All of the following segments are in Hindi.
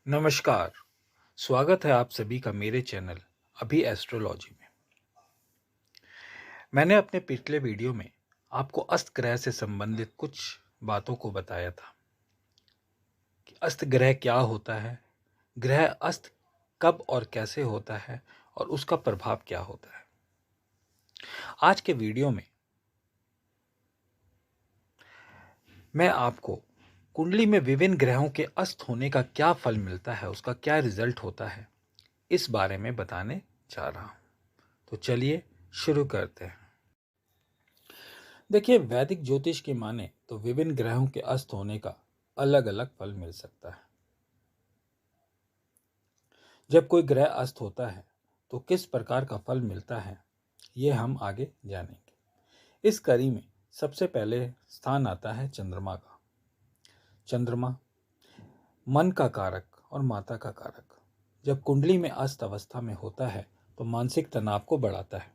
नमस्कार। स्वागत है आप सभी का मेरे चैनल अभी एस्ट्रोलॉजी में। मैंने अपने पिछले वीडियो में आपको अस्त ग्रह से संबंधित कुछ बातों को बताया था कि अस्त ग्रह क्या होता है, ग्रह अस्त कब और कैसे होता है और उसका प्रभाव क्या होता है। आज के वीडियो में मैं आपको कुंडली में विभिन्न ग्रहों के अस्त होने का क्या फल मिलता है, उसका क्या रिजल्ट होता है, इस बारे में बताने जा रहा हूं। तो चलिए शुरू करते हैं। देखिए, वैदिक ज्योतिष की माने तो विभिन्न ग्रहों के अस्त होने का अलग अलग फल मिल सकता है। जब कोई ग्रह अस्त होता है तो किस प्रकार का फल मिलता है, यह हम आगे जानेंगे। इस कड़ी में सबसे पहले स्थान आता है चंद्रमा का। चंद्रमा मन का कारक और माता का कारक जब कुंडली में अस्त अवस्था में होता है तो मानसिक तनाव को बढ़ाता है।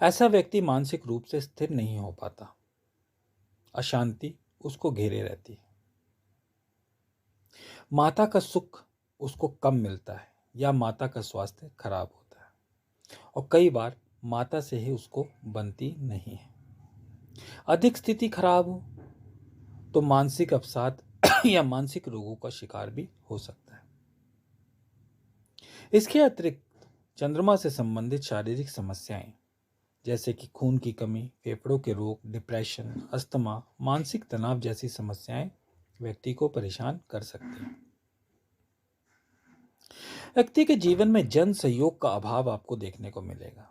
ऐसा व्यक्ति मानसिक रूप से स्थिर नहीं हो पाता, अशांति उसको घेरे रहती है। माता का सुख उसको कम मिलता है या माता का स्वास्थ्य खराब होता है और कई बार माता से ही उसको बनती नहीं है। अधिक स्थिति खराब हो तो मानसिक अवसाद या मानसिक रोगों का शिकार भी हो सकता है। इसके अतिरिक्त चंद्रमा से संबंधित शारीरिक समस्याएं जैसे कि खून की कमी, फेफड़ों के रोग, डिप्रेशन, अस्थमा, मानसिक तनाव जैसी समस्याएं व्यक्ति को परेशान कर सकती हैं। व्यक्ति के जीवन में जन सहयोग का अभाव आपको देखने को मिलेगा।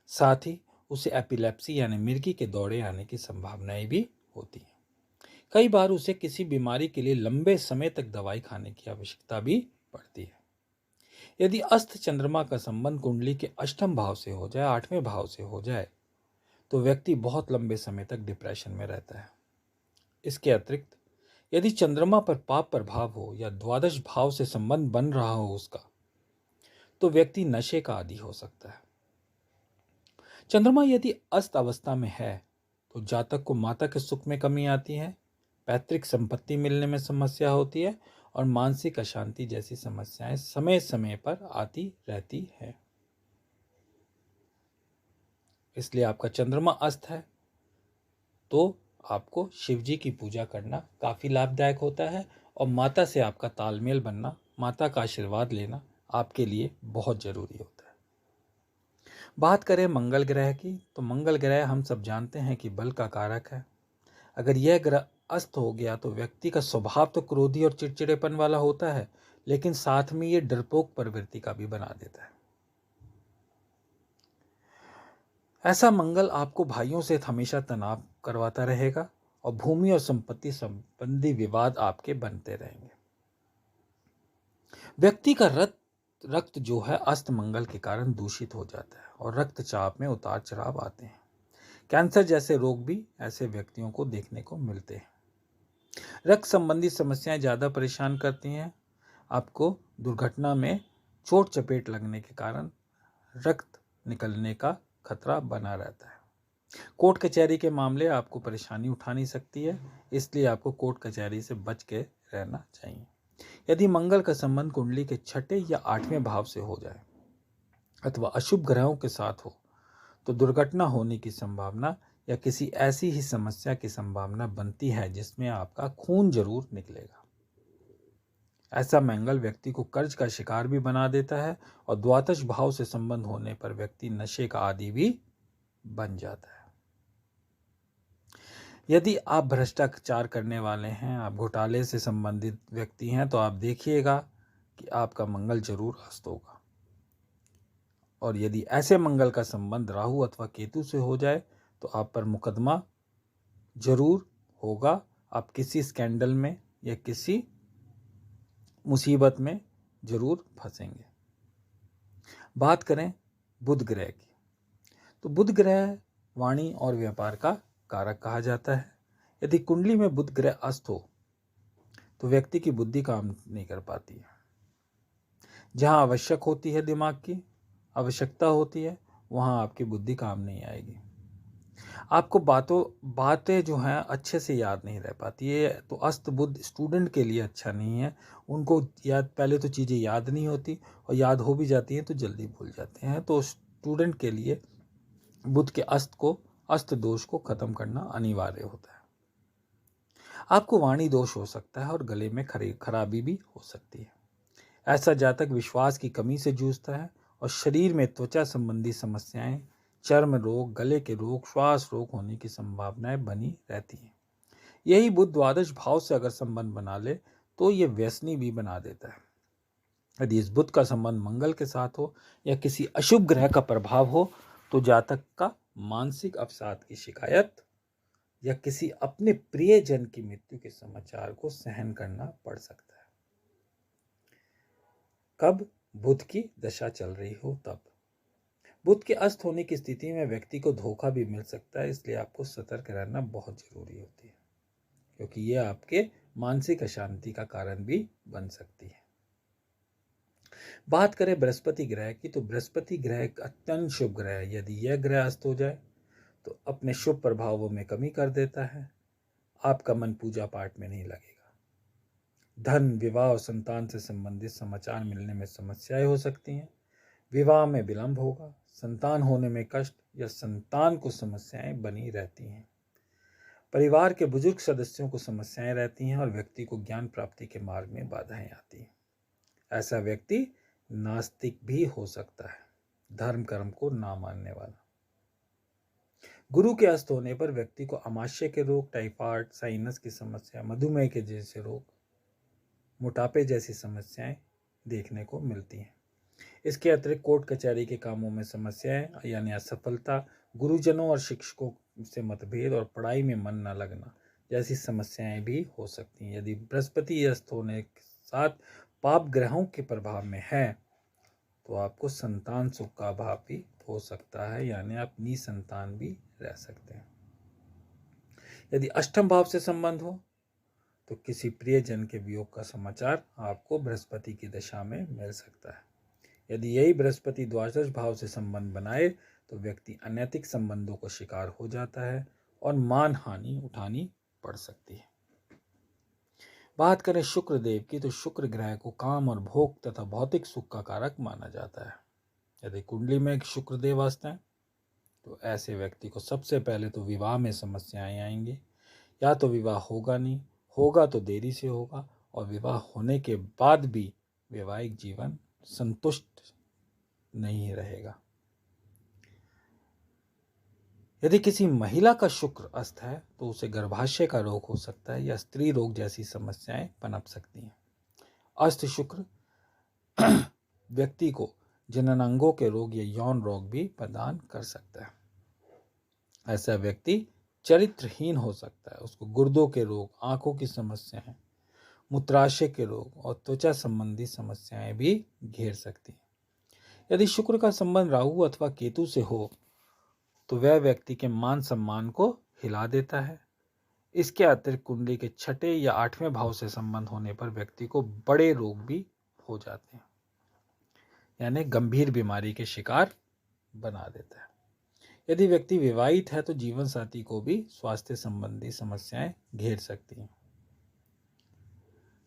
साथ ही उसे एपिलेप्सी यानी मिर्गी के दौरे आने की संभावनाएं भी होती हैं। कई बार उसे किसी बीमारी के लिए लंबे समय तक दवाई खाने की आवश्यकता भी पड़ती है। यदि अस्त चंद्रमा का संबंध कुंडली के अष्टम भाव से हो जाए, आठवें भाव से हो जाए, तो व्यक्ति बहुत लंबे समय तक डिप्रेशन में रहता है। इसके अतिरिक्त यदि चंद्रमा पर पाप प्रभाव हो या द्वादश भाव से संबंध बन रहा हो उसका, तो व्यक्ति नशे का आदी हो सकता है। चंद्रमा यदि अस्त अवस्था में है तो जातक को माता के सुख में कमी आती है, पैतृक संपत्ति मिलने में समस्या होती है और मानसिक अशांति जैसी समस्याएं समय समय पर आती रहती है। इसलिए आपका चंद्रमा अस्त है तो आपको शिव जी की पूजा करना काफी लाभदायक होता है और माता से आपका तालमेल बनना, माता का आशीर्वाद लेना आपके लिए बहुत जरूरी होता है। बात करें मंगल ग्रह की, तो मंगल ग्रह हम सब जानते हैं कि बल का कारक है। अगर यह ग्रह अस्त हो गया तो व्यक्ति का स्वभाव तो क्रोधी और चिड़चिड़ेपन वाला होता है, लेकिन साथ में ये डरपोक प्रवृत्ति का भी बना देता है। ऐसा मंगल आपको भाइयों से हमेशा तनाव करवाता रहेगा और भूमि और संपत्ति संबंधी विवाद आपके बनते रहेंगे। व्यक्ति का रक्त जो है अस्त मंगल के कारण दूषित हो जाता है और रक्तचाप में उतार चढ़ाव आते हैं। कैंसर जैसे रोग भी ऐसे व्यक्तियों को देखने को मिलते हैं। रक्त संबंधी समस्याएं ज्यादा परेशान करती हैं। आपको दुर्घटना में चोट चपेट लगने के कारण रक्त निकलने का खतरा बना रहता है। कोर्ट कचहरी के मामले आपको परेशानी उठा नहीं सकती है, इसलिए आपको कोर्ट कचहरी से बच के रहना चाहिए। यदि मंगल का संबंध कुंडली के छठे या आठवें भाव से हो जाए अथवा अशुभ ग्रहों के साथ हो तो दुर्घटना होने की संभावना या किसी ऐसी ही समस्या की संभावना बनती है जिसमें आपका खून जरूर निकलेगा। ऐसा मंगल व्यक्ति को कर्ज का शिकार भी बना देता है और द्वादश भाव से संबंध होने पर व्यक्ति नशे का आदी भी बन जाता है। यदि आप भ्रष्टाचार करने वाले हैं, आप घोटाले से संबंधित व्यक्ति हैं, तो आप देखिएगा कि आपका मंगल जरूर अस्त होगा। और यदि ऐसे मंगल का संबंध राहु अथवा केतु से हो जाए तो आप पर मुकदमा जरूर होगा। आप किसी स्कैंडल में या किसी मुसीबत में जरूर फंसेंगे। बात करें बुध ग्रह की, तो बुध ग्रह वाणी और व्यापार का कारक कहा जाता है। यदि कुंडली में बुध ग्रह अस्त हो तो व्यक्ति की बुद्धि काम नहीं कर पाती है। जहां आवश्यक होती है दिमाग की आवश्यकता होती है, वहां आपकी बुद्धि काम नहीं आएगी। आपको बातें जो हैं अच्छे से याद नहीं रह पाती। ये तो अस्त बुद्ध स्टूडेंट के लिए अच्छा नहीं है। उनको पहले तो चीज़ें याद नहीं होती, और याद हो भी जाती हैं तो जल्दी भूल जाते हैं। तो स्टूडेंट के लिए बुद्ध के अस्त दोष को खत्म करना अनिवार्य होता है। आपको वाणी दोष हो सकता है और गले में खराबी भी हो सकती है। ऐसा जातक विश्वास की कमी से जूझता है और शरीर में त्वचा संबंधी समस्याएं, चर्म रोग, गले के रोग, श्वास रोग होने की संभावनाएं बनी रहती हैं। यही बुध द्वादश भाव से अगर संबंध बना ले तो ये व्यसनी भी बना देता है। यदि इस बुध का संबंध मंगल के साथ हो या किसी अशुभ ग्रह का प्रभाव हो तो जातक का मानसिक अवसाद की शिकायत या किसी अपने प्रियजन की मृत्यु के समाचार को सहन करना पड़ सकता है। कब? बुध की दशा चल रही हो तब। बुध के अस्त होने की स्थिति में व्यक्ति को धोखा भी मिल सकता है, इसलिए आपको सतर्क रहना बहुत जरूरी होती है, क्योंकि यह आपके मानसिक अशांति का कारण भी बन सकती है। बात करें बृहस्पति ग्रह की, तो बृहस्पति ग्रह एक अत्यंत शुभ ग्रह है। यदि यह ग्रह अस्त हो जाए तो अपने शुभ प्रभावों में कमी कर देता है। आपका मन पूजा पाठ में नहीं लगेगा। धन, विवाह और संतान से संबंधित समाचार मिलने में समस्याएं हो सकती हैं। विवाह में विलंब होगा, संतान होने में कष्ट या संतान को समस्याएं बनी रहती हैं। परिवार के बुजुर्ग सदस्यों को समस्याएं रहती हैं और व्यक्ति को ज्ञान प्राप्ति के मार्ग में बाधाएं आती हैं। ऐसा व्यक्ति नास्तिक भी हो सकता है, धर्म कर्म को ना मानने वाला। गुरु के अस्त होने पर व्यक्ति को आमाशय के रोग, टाइफाइड, साइनस की समस्या, मधुमेह के जैसे रोग, मोटापे जैसी समस्याएं देखने को मिलती हैं। इसके अतिरिक्त कोर्ट कचहरी के कामों में समस्याएं यानी असफलता, गुरुजनों और शिक्षकों से मतभेद और पढ़ाई में मन न लगना जैसी समस्याएं भी हो सकती हैं। यदि बृहस्पति अस्त होने के साथ पाप ग्रहों के प्रभाव में है तो आपको संतान सुख का अभाव भी हो सकता है, यानी आप निसंतान भी रह सकते हैं। यदि अष्टम भाव से संबंध हो तो किसी प्रियजन के वियोग का समाचार आपको बृहस्पति की दशा में मिल सकता है। यदि यही बृहस्पति द्वादश भाव से संबंध बनाए तो व्यक्ति अनैतिक संबंधों का शिकार हो जाता है और मान हानि उठानी पड़ सकती है। बात करें शुक्र देव की, तो शुक्र ग्रह को काम और भोग तथा भौतिक सुख का कारक माना जाता है। यदि कुंडली में शुक्र देव अस्त हैं तो ऐसे व्यक्ति को सबसे पहले तो विवाह में समस्याएं आएंगी। या तो विवाह होगा नहीं, होगा तो देरी से होगा, और विवाह होने के बाद भी वैवाहिक जीवन संतुष्ट नहीं रहेगा। यदि किसी महिला का शुक्र अस्त है तो उसे गर्भाशय का रोग हो सकता है या स्त्री रोग जैसी समस्याएं पनप सकती हैं। अस्त शुक्र व्यक्ति को जननांगों के रोग या यौन रोग भी प्रदान कर सकता है। ऐसा व्यक्ति चरित्रहीन हो सकता है। उसको गुर्दों के रोग, आंखों की समस्याएं, मूत्राशय के रोग और त्वचा संबंधी समस्याएं भी घेर सकती हैं। यदि शुक्र का संबंध राहु अथवा केतु से हो तो वह व्यक्ति के मान सम्मान को हिला देता है। इसके अतिरिक्त कुंडली के छठे या आठवें भाव से संबंध होने पर व्यक्ति को बड़े रोग भी हो जाते हैं, यानी गंभीर बीमारी के शिकार बना देता है। यदि व्यक्ति विवाहित है तो जीवन साथी को भी स्वास्थ्य संबंधी समस्याएं घेर सकती हैं।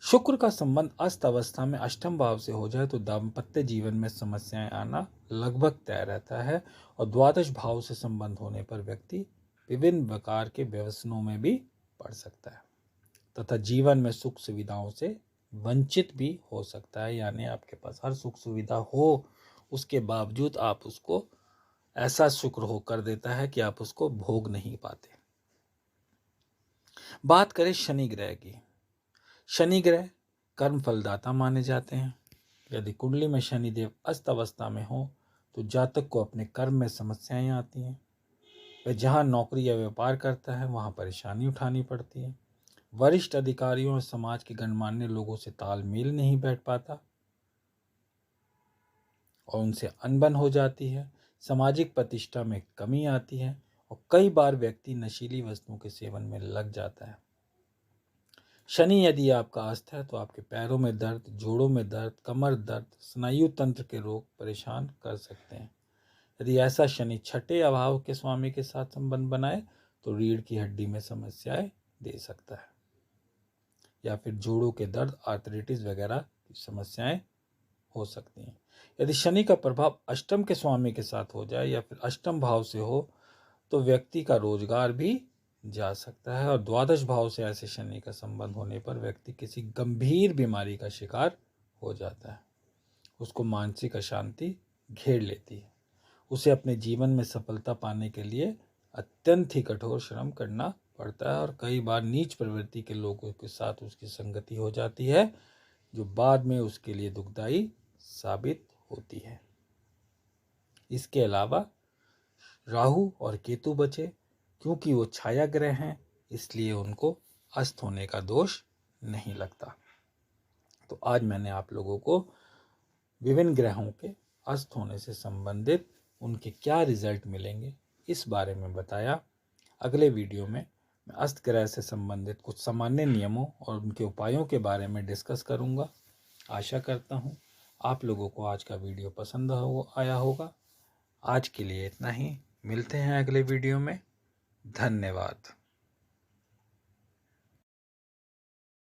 शुक्र का संबंध अस्त अवस्था में अष्टम भाव से हो जाए तो दाम्पत्य जीवन में समस्याएं आना लगभग तय रहता है, और द्वादश भाव से संबंध होने पर व्यक्ति विभिन्न प्रकार के व्यसनों में भी पड़ सकता है तथा जीवन में सुख सुविधाओं से वंचित भी हो सकता है। यानी आपके पास हर सुख सुविधा हो, उसके बावजूद आप उसको ऐसा शुक्र हो कर देता है कि आप उसको भोग नहीं पाते। बात करें शनि ग्रह की। शनि ग्रह कर्म फलदाता माने जाते हैं। यदि कुंडली में शनिदेव अस्त अवस्था में हो तो जातक को अपने कर्म में समस्याएं आती हैं। वह जहां नौकरी या व्यापार करता है वहां परेशानी उठानी पड़ती है। वरिष्ठ अधिकारियों और समाज के गणमान्य लोगों से तालमेल नहीं बैठ पाता और उनसे अनबन हो जाती है। सामाजिक प्रतिष्ठा में कमी आती है और कई बार व्यक्ति नशीली वस्तुओं के सेवन में लग जाता है। शनि यदि आपका अस्त है तो आपके पैरों में दर्द, जोड़ों में दर्द, कमर दर्द, स्नायु तंत्र के रोग परेशान कर सकते हैं। यदि ऐसा शनि छठे या भाव के स्वामी के साथ संबंध बनाए तो रीढ़ की हड्डी में समस्याएं दे सकता है, या फिर जोड़ों के दर्द, आर्थराइटिस वगैरह की समस्याएं हो सकती हैं। यदि शनि का प्रभाव अष्टम के स्वामी के साथ हो जाए या फिर अष्टम भाव से हो तो व्यक्ति का रोजगार भी जा सकता है, और द्वादश भाव से ऐसे शनि का संबंध होने पर व्यक्ति किसी गंभीर बीमारी का शिकार हो जाता है। उसको मानसिक अशांति घेर लेती है। उसे अपने जीवन में सफलता पाने के लिए अत्यंत ही कठोर श्रम करना पड़ता है, और कई बार नीच प्रवृत्ति के लोगों के साथ उसकी संगति हो जाती है, जो बाद में उसके लिए दुखदायी साबित होती है। इसके अलावा राहु और केतु बचे, क्योंकि वो छाया ग्रह हैं, इसलिए उनको अस्त होने का दोष नहीं लगता। तो आज मैंने आप लोगों को विभिन्न ग्रहों के अस्त होने से संबंधित उनके क्या रिजल्ट मिलेंगे इस बारे में बताया। अगले वीडियो में मैं अस्त ग्रह से संबंधित कुछ सामान्य नियमों और उनके उपायों के बारे में डिस्कस करूंगा। आशा करता हूं आप लोगों को आज का वीडियो पसंद आया होगा। आज के लिए इतना ही, मिलते हैं अगले वीडियो में। धन्यवाद।